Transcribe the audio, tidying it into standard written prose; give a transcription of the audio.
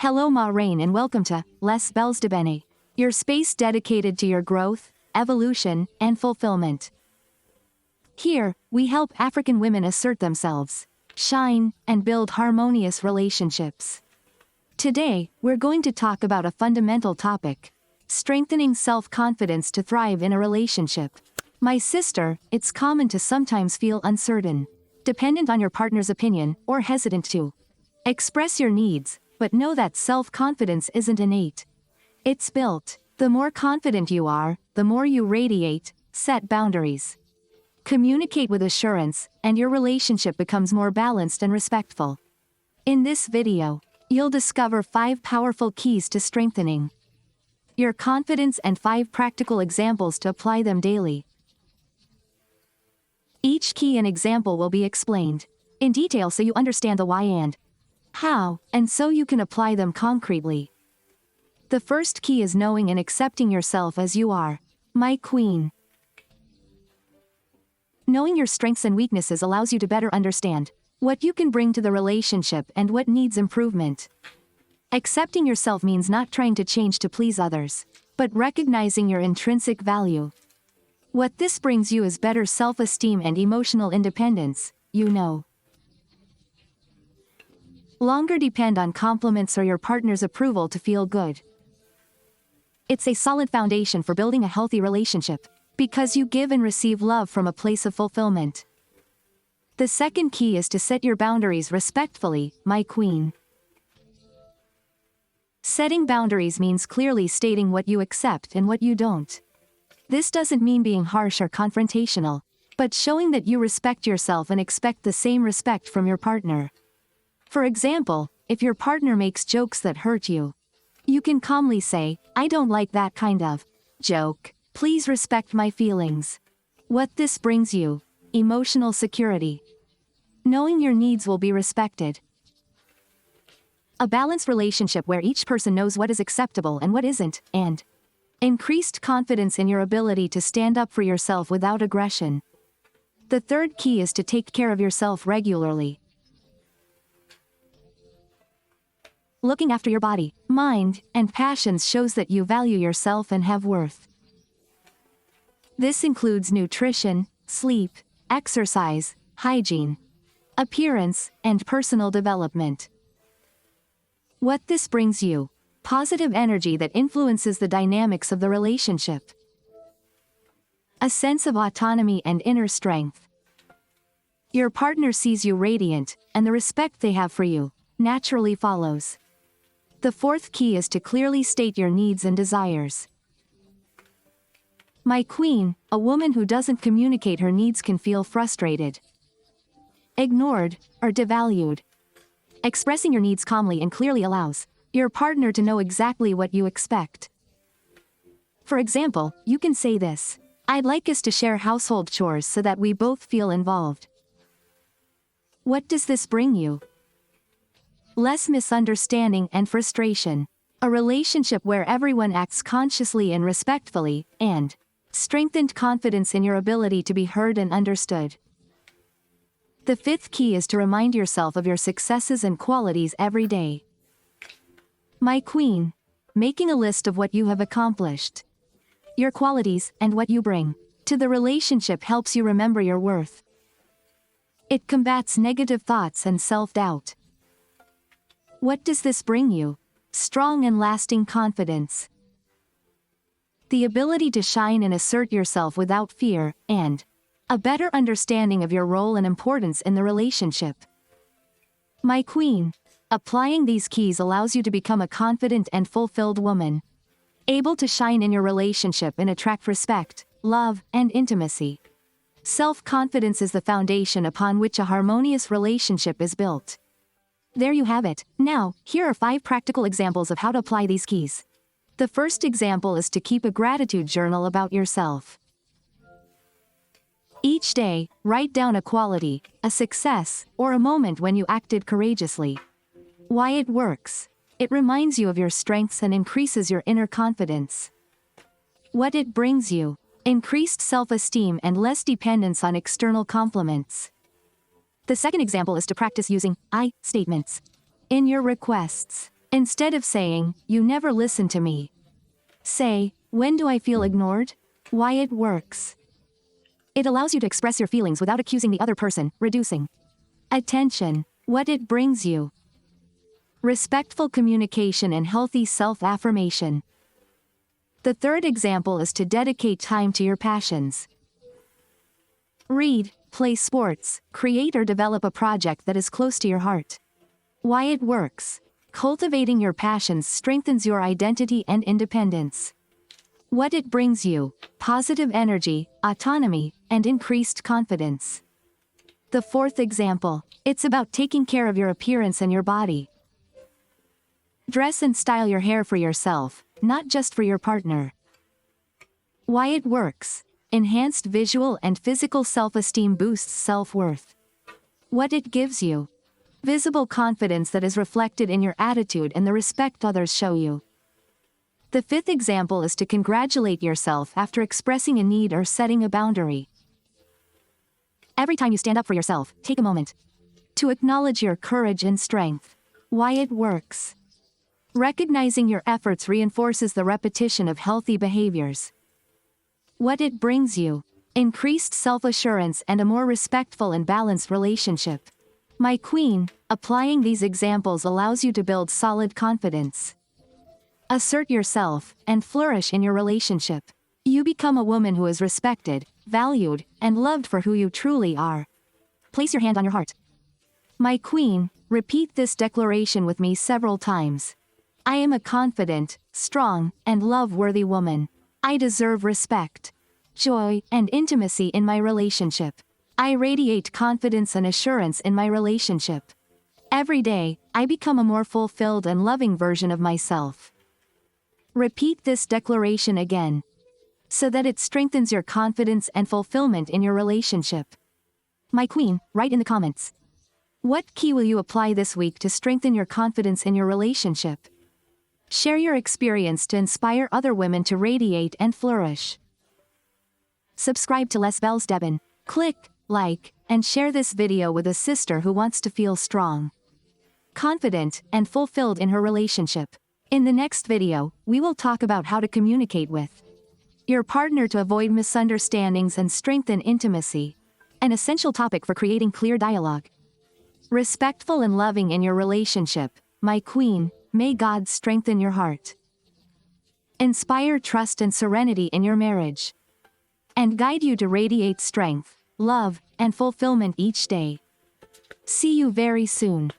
Hello Ma Rain and welcome to Les Belles de Bene, your space dedicated to your growth, evolution, and fulfillment. Here, we help African women assert themselves, shine, and build harmonious relationships. Today, we're going to talk about a fundamental topic: strengthening self-confidence to thrive in a relationship. My sister, it's common to sometimes feel uncertain, dependent on your partner's opinion, or hesitant to express your needs, but know that self-confidence isn't innate. It's built. The more confident you are, the more you radiate. Set boundaries, communicate with assurance, and your relationship becomes more balanced and respectful. In this video, you'll discover 5 powerful keys to strengthening your confidence and 5 practical examples to apply them daily. Each key and example will be explained in detail so you understand the why and how, and so you can apply them concretely. The first key is knowing and accepting yourself as you are, my queen. Knowing your strengths and weaknesses allows you to better understand what you can bring to the relationship and what needs improvement. Accepting yourself means not trying to change to please others, but recognizing your intrinsic value. What this brings you is better self-esteem and emotional independence, you know. Longer depend on compliments or your partner's approval to feel good. It's a solid foundation for building a healthy relationship, because you give and receive love from a place of fulfillment. The second key is to set your boundaries respectfully, my queen. Setting boundaries means clearly stating what you accept and what you don't. This doesn't mean being harsh or confrontational, but showing that you respect yourself and expect the same respect from your partner. For example, if your partner makes jokes that hurt you, you can calmly say, "I don't like that kind of joke. Please respect my feelings." What this brings you: emotional security. Knowing your needs will be respected. A balanced relationship where each person knows what is acceptable and what isn't, and increased confidence in your ability to stand up for yourself without aggression. The third key is to take care of yourself regularly. Looking after your body, mind, and passions shows that you value yourself and have worth. This includes nutrition, sleep, exercise, hygiene, appearance, and personal development. What this brings you: positive energy that influences the dynamics of the relationship. A sense of autonomy and inner strength. Your partner sees you radiant, and the respect they have for you naturally follows. The fourth key is to clearly state your needs and desires. My queen, a woman who doesn't communicate her needs can feel frustrated, ignored, or devalued. Expressing your needs calmly and clearly allows your partner to know exactly what you expect. For example, you can say this: "I'd like us to share household chores so that we both feel involved." What does this bring you? Less misunderstanding and frustration. A relationship where everyone acts consciously and respectfully, and strengthened confidence in your ability to be heard and understood. The fifth key is to remind yourself of your successes and qualities every day. My queen, making a list of what you have accomplished, your qualities, and what you bring to the relationship helps you remember your worth. It combats negative thoughts and self-doubt. What does this bring you? Strong and lasting confidence. The ability to shine and assert yourself without fear, and a better understanding of your role and importance in the relationship. My queen, applying these keys allows you to become a confident and fulfilled woman, able to shine in your relationship and attract respect, love, and intimacy. Self-confidence is the foundation upon which a harmonious relationship is built. There you have it. Now, here are 5 practical examples of how to apply these keys. The first example is to keep a gratitude journal about yourself. Each day, write down a quality, a success, or a moment when you acted courageously. Why it works: it reminds you of your strengths and increases your inner confidence. What it brings you: increased self-esteem and less dependence on external compliments. The second example is to practice using I statements in your requests. Instead of saying, "You never listen to me," say, "When do I feel ignored?" Why it works. It allows you to express your feelings without accusing the other person, reducing attention. What it brings you. Respectful communication and healthy self-affirmation. The third example is to dedicate time to your passions. Read, play sports, create or develop a project that is close to your heart. Why it works. Cultivating your passions strengthens your identity and independence. What it brings you. Positive energy, autonomy, and increased confidence. The fourth example. It's about taking care of your appearance and your body. Dress and style your hair for yourself, not just for your partner. Why it works. Enhanced visual and physical self-esteem boosts self-worth. What it gives you. Visible confidence that is reflected in your attitude and the respect others show you. The fifth example is to congratulate yourself after expressing a need or setting a boundary. Every time you stand up for yourself, take a moment to acknowledge your courage and strength. Why it works. Recognizing your efforts reinforces the repetition of healthy behaviors. What it brings you. Increased self-assurance and a more respectful and balanced relationship. My queen, applying these examples allows you to build solid confidence. Assert yourself, and flourish in your relationship. You become a woman who is respected, valued, and loved for who you truly are. Place your hand on your heart. My queen, repeat this declaration with me several times. I am a confident, strong, and love-worthy woman. I deserve respect, joy, and intimacy in my relationship. I radiate confidence and assurance in my relationship. Every day, I become a more fulfilled and loving version of myself. Repeat this declaration again, so that it strengthens your confidence and fulfillment in your relationship. My queen, write in the comments. What key will you apply this week to strengthen your confidence in your relationship? Share your experience to inspire other women to radiate and flourish. Subscribe to Les Belles Debon. Click, like, and share this video with a sister who wants to feel strong, confident, and fulfilled in her relationship. In the next video, we will talk about how to communicate with your partner to avoid misunderstandings and strengthen intimacy. An essential topic for creating clear dialogue. Respectful and loving in your relationship. My queen, may God strengthen your heart. Inspire trust and serenity in your marriage. And guide you to radiate strength, love, and fulfillment each day. See you very soon.